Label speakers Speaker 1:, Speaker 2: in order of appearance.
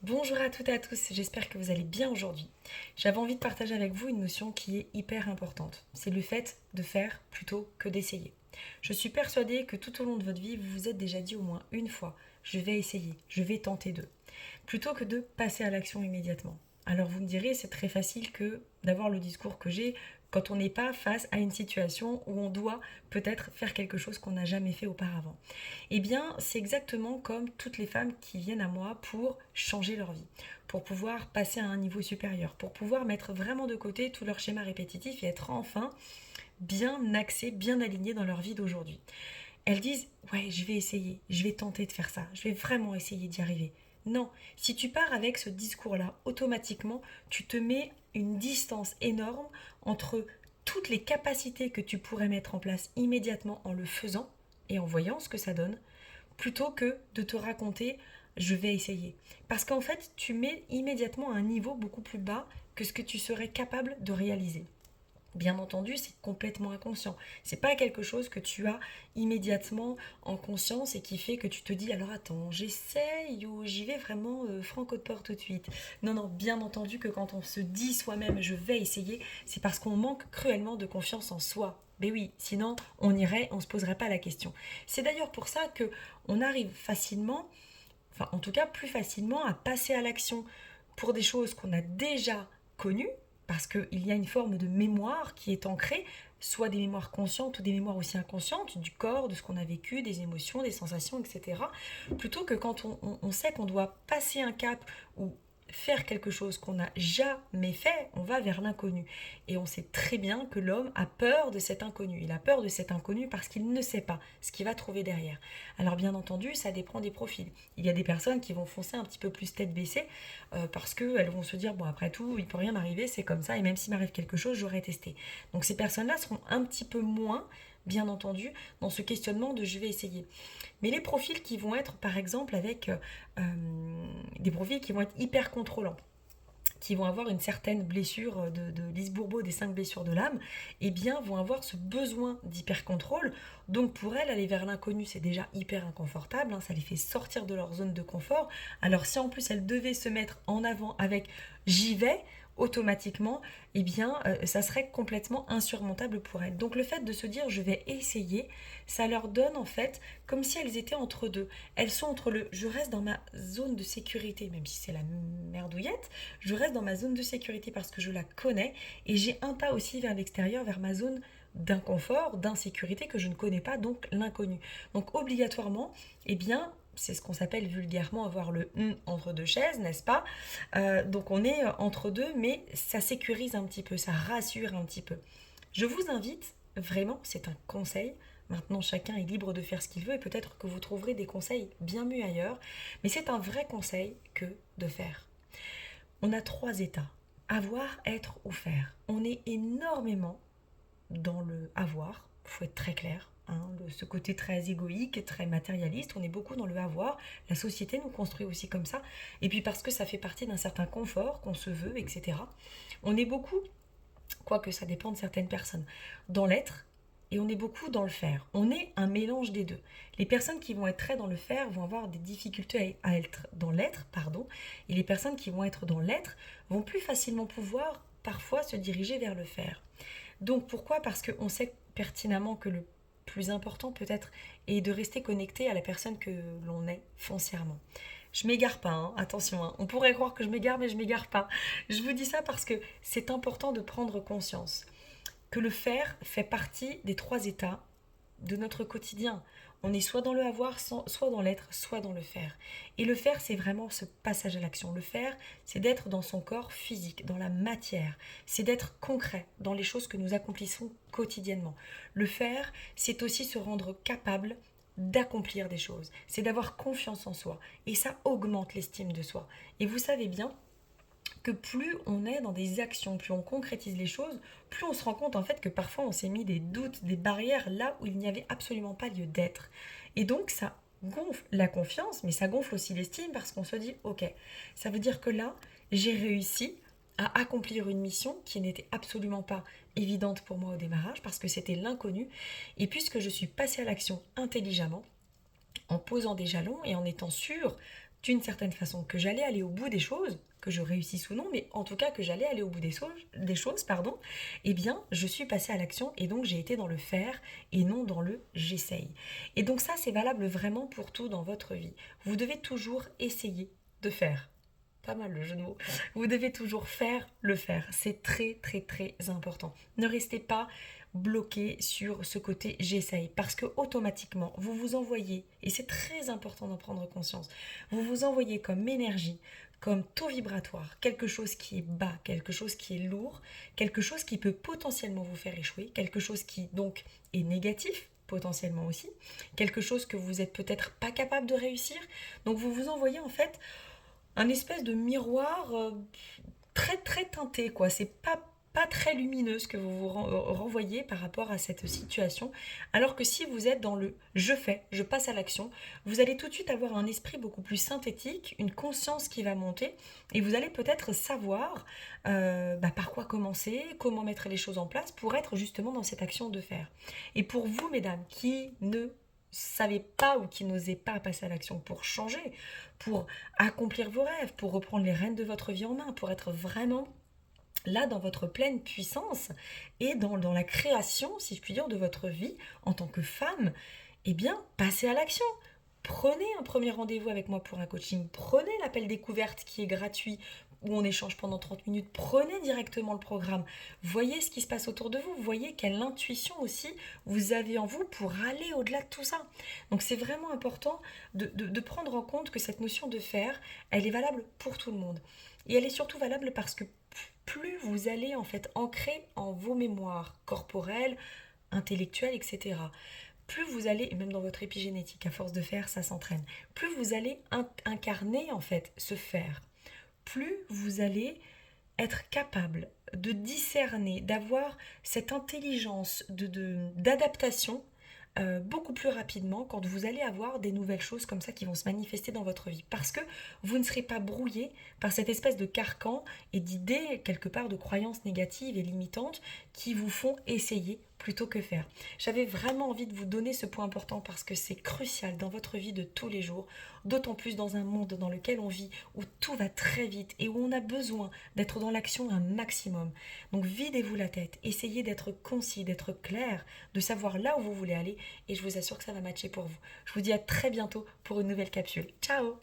Speaker 1: Bonjour à toutes et à tous, j'espère que vous allez bien aujourd'hui. J'avais envie de partager avec vous une notion qui est hyper importante. C'est le fait de faire plutôt que d'essayer. Je suis persuadée que tout au long de votre vie, vous vous êtes déjà dit au moins une fois, je vais essayer, je vais tenter de, plutôt que de passer à l'action immédiatement. Alors vous me direz, c'est très facile que d'avoir le discours que j'ai quand on n'est pas face à une situation où on doit peut-être faire quelque chose qu'on n'a jamais fait auparavant. Eh bien, c'est exactement comme toutes les femmes qui viennent à moi pour changer leur vie, pour pouvoir passer à un niveau supérieur, pour pouvoir mettre vraiment de côté tout leur schéma répétitif et être enfin bien axées, bien alignées dans leur vie d'aujourd'hui. Elles disent, ouais, je vais essayer, je vais tenter de faire ça, je vais vraiment essayer d'y arriver. Non, si tu pars avec ce discours-là, automatiquement, tu te mets une distance énorme entre toutes les capacités que tu pourrais mettre en place immédiatement en le faisant et en voyant ce que ça donne, plutôt que de te raconter je vais essayer. Parce qu'en fait, tu mets immédiatement un niveau beaucoup plus bas que ce que tu serais capable de réaliser. Bien entendu, c'est complètement inconscient. C'est pas quelque chose que tu as immédiatement en conscience et qui fait que tu te dis alors attends, j'essaye ou j'y vais vraiment franco de porte tout de suite. Non, non, bien entendu que quand on se dit soi-même je vais essayer, c'est parce qu'on manque cruellement de confiance en soi. Mais oui, sinon on irait, on se poserait pas la question. C'est d'ailleurs pour ça que on arrive facilement, enfin en tout cas plus facilement à passer à l'action pour des choses qu'on a déjà connues, parce qu'il y a une forme de mémoire qui est ancrée, soit des mémoires conscientes ou des mémoires aussi inconscientes, du corps, de ce qu'on a vécu, des émotions, des sensations, etc. Plutôt que quand on sait qu'on doit passer un cap ou faire quelque chose qu'on n'a jamais fait, on va vers l'inconnu. Et on sait très bien que l'homme a peur de cet inconnu. Il a peur de cet inconnu parce qu'il ne sait pas ce qu'il va trouver derrière. Alors bien entendu, ça dépend des profils. Il y a des personnes qui vont foncer un petit peu plus tête baissée parce qu'elles vont se dire, bon après tout, il peut rien m'arriver, c'est comme ça, et même s'il m'arrive quelque chose, j'aurais testé. Donc ces personnes-là seront un petit peu moins, bien entendu, dans ce questionnement de je vais essayer. Mais les profils qui vont être, par exemple, avec des profils qui vont être hyper contrôlants, qui vont avoir une certaine blessure de Lise Bourbeau des 5 blessures de l'âme, eh bien vont avoir ce besoin d'hyper-contrôle. Donc pour elles, aller vers l'inconnu, c'est déjà hyper inconfortable, hein, ça les fait sortir de leur zone de confort. Alors si en plus elles devaient se mettre en avant avec j'y vais, automatiquement, eh bien, ça serait complètement insurmontable pour elles. Donc le fait de se dire je vais essayer, ça leur donne en fait comme si elles étaient entre deux. Elles sont entre le je reste dans ma zone de sécurité, même si c'est la merdouillette, je reste dans ma zone de sécurité parce que je la connais et j'ai un pas aussi vers l'extérieur, vers ma zone d'inconfort, d'insécurité que je ne connais pas, donc l'inconnu. Donc obligatoirement, eh bien, c'est ce qu'on s'appelle vulgairement avoir le entre deux chaises, n'est-ce pas? Donc on est entre deux, mais ça sécurise un petit peu, ça rassure un petit peu. Je vous invite, vraiment, c'est un conseil. Maintenant, chacun est libre de faire ce qu'il veut et peut-être que vous trouverez des conseils bien mieux ailleurs, mais c'est un vrai conseil que de faire. On a trois états, avoir, être ou faire. On est énormément dans le avoir, il faut être très clair, hein, ce côté très égoïque, très matérialiste, on est beaucoup dans le avoir, la société nous construit aussi comme ça, et puis parce que ça fait partie d'un certain confort qu'on se veut, etc. On est beaucoup, quoique ça dépend de certaines personnes, dans l'être, et on est beaucoup dans le faire. On est un mélange des deux. Les personnes qui vont être très dans le faire vont avoir des difficultés à être dans l'être, pardon, et les personnes qui vont être dans l'être vont plus facilement pouvoir parfois se diriger vers le faire. Donc pourquoi? Parce qu'on sait pertinemment que le plus important peut-être est de rester connecté à la personne que l'on est foncièrement. Je m'égare pas, hein, attention, hein. On pourrait croire que je m'égare, mais je m'égare pas. Je vous dis ça parce que c'est important de prendre conscience que le faire fait partie des trois états de notre quotidien. On est soit dans le avoir, soit dans l'être, soit dans le faire. Et le faire, c'est vraiment ce passage à l'action. Le faire, c'est d'être dans son corps physique, dans la matière. C'est d'être concret dans les choses que nous accomplissons quotidiennement. Le faire, c'est aussi se rendre capable d'accomplir des choses. C'est d'avoir confiance en soi. Et ça augmente l'estime de soi. Et vous savez bien que plus on est dans des actions, plus on concrétise les choses, plus on se rend compte en fait que parfois on s'est mis des doutes, des barrières là où il n'y avait absolument pas lieu d'être. Et donc ça gonfle la confiance, mais ça gonfle aussi l'estime parce qu'on se dit ok, ça veut dire que là j'ai réussi à accomplir une mission qui n'était absolument pas évidente pour moi au démarrage parce que c'était l'inconnu. Et puisque je suis passée à l'action intelligemment, en posant des jalons et en étant sûre d'une certaine façon, que j'allais aller au bout des choses, que je réussisse ou non, mais en tout cas que j'allais aller au bout des choses, pardon, eh bien, je suis passée à l'action et donc j'ai été dans le faire et non dans le j'essaye. Et donc ça, c'est valable vraiment pour tout dans votre vie. Vous devez toujours essayer de faire. Pas mal le jeu de mots. Vous devez toujours faire le faire. C'est très très très important. Ne restez pas bloqué sur ce côté j'essaye parce que automatiquement vous vous envoyez, et c'est très important d'en prendre conscience, vous vous envoyez comme énergie, comme taux vibratoire, quelque chose qui est bas, quelque chose qui est lourd, quelque chose qui peut potentiellement vous faire échouer, quelque chose qui donc est négatif potentiellement aussi, quelque chose que vous êtes peut-être pas capable de réussir. Donc vous vous envoyez en fait un espèce de miroir très très teinté, quoi. C'est pas très lumineux ce que vous vous renvoyez par rapport à cette situation. Alors que si vous êtes dans le je fais, je passe à l'action, vous allez tout de suite avoir un esprit beaucoup plus synthétique, une conscience qui va monter, et vous allez peut-être savoir par quoi commencer, comment mettre les choses en place pour être justement dans cette action de faire. Et pour vous, mesdames, qui ne savez pas ou qui n'osez pas passer à l'action pour changer, pour accomplir vos rêves, pour reprendre les rênes de votre vie en main, pour être vraiment là dans votre pleine puissance et dans la création, si je puis dire, de votre vie en tant que femme, eh bien, passez à l'action. Prenez un premier rendez-vous avec moi pour un coaching, prenez l'appel découverte qui est gratuit où on échange pendant 30 minutes, prenez directement le programme, voyez ce qui se passe autour de vous, voyez quelle intuition aussi vous avez en vous pour aller au-delà de tout ça. Donc c'est vraiment important de prendre en compte que cette notion de faire, elle est valable pour tout le monde. Et elle est surtout valable parce que plus vous allez en fait ancrer en vos mémoires corporelles, intellectuelles, etc., plus vous allez, et même dans votre épigénétique, à force de faire, ça s'entraîne, plus vous allez incarner en fait ce faire, plus vous allez être capable de discerner, d'avoir cette intelligence d'adaptation beaucoup plus rapidement quand vous allez avoir des nouvelles choses comme ça qui vont se manifester dans votre vie. Parce que vous ne serez pas brouillé par cette espèce de carcan et d'idées, quelque part, de croyances négatives et limitantes qui vous font essayer plutôt que faire. J'avais vraiment envie de vous donner ce point important parce que c'est crucial dans votre vie de tous les jours, d'autant plus dans un monde dans lequel on vit, où tout va très vite et où on a besoin d'être dans l'action un maximum. Donc videz-vous la tête, essayez d'être concis, d'être clair, de savoir là où vous voulez aller et je vous assure que ça va matcher pour vous. Je vous dis à très bientôt pour une nouvelle capsule. Ciao!